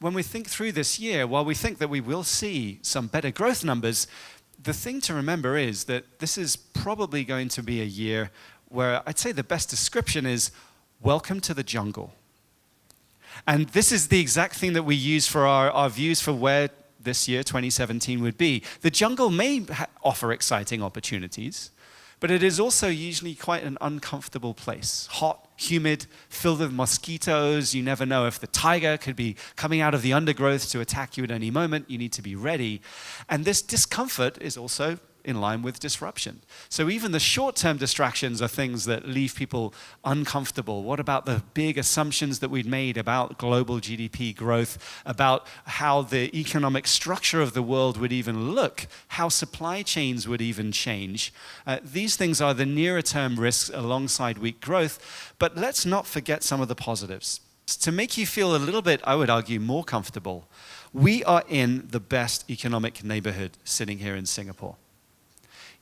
when we think through this year, while we think that we will see some better growth numbers, the thing to remember is that this is probably going to be a year where I'd say the best description is welcome to the jungle. And this is the exact thing that we use for our views for where this year, 2017, would be. The jungle may offer exciting opportunities, but it is also usually quite an uncomfortable place. Hot, humid, filled with mosquitoes. You never know if the tiger could be coming out of the undergrowth to attack you at any moment. You need to be ready. And this discomfort is also in line with disruption. So even the short-term distractions are things that leave people uncomfortable. What about the big assumptions that we'd made about global GDP growth, about how the economic structure of the world would even look, how supply chains would even change? These things are the nearer-term risks alongside weak growth, but let's not forget some of the positives. To make you feel a little bit, I would argue, more comfortable, we are in the best economic neighborhood sitting here in Singapore.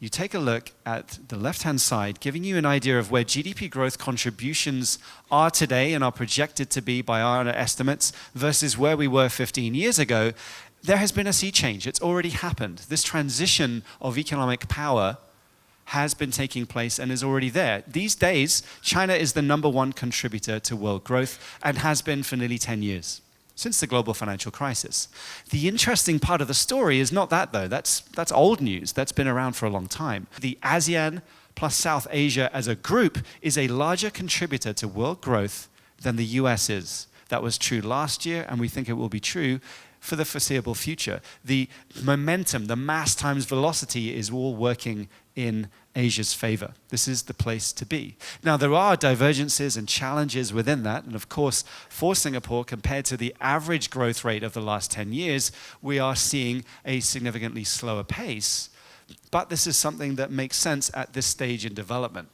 You take a look at the left-hand side, giving you an idea of where GDP growth contributions are today and are projected to be by our estimates versus where we were 15 years ago. There has been a sea change. It's already happened. This transition of economic power has been taking place and is already there. These days, China is the #1 contributor to world growth and has been for nearly 10 years. Since the global financial crisis. The interesting part of the story is not that, though. That's old news. That's been around for a long time. The ASEAN plus South Asia as a group is a larger contributor to world growth than the US is. That was true last year, and we think it will be true for the foreseeable future. The momentum, the mass times velocity is all working in Asia's favor. This is the place to be. Now, there are divergences and challenges within that, and of course, for Singapore, compared to the average growth rate of the last 10 years, we are seeing a significantly slower pace. But this is something that makes sense at this stage in development.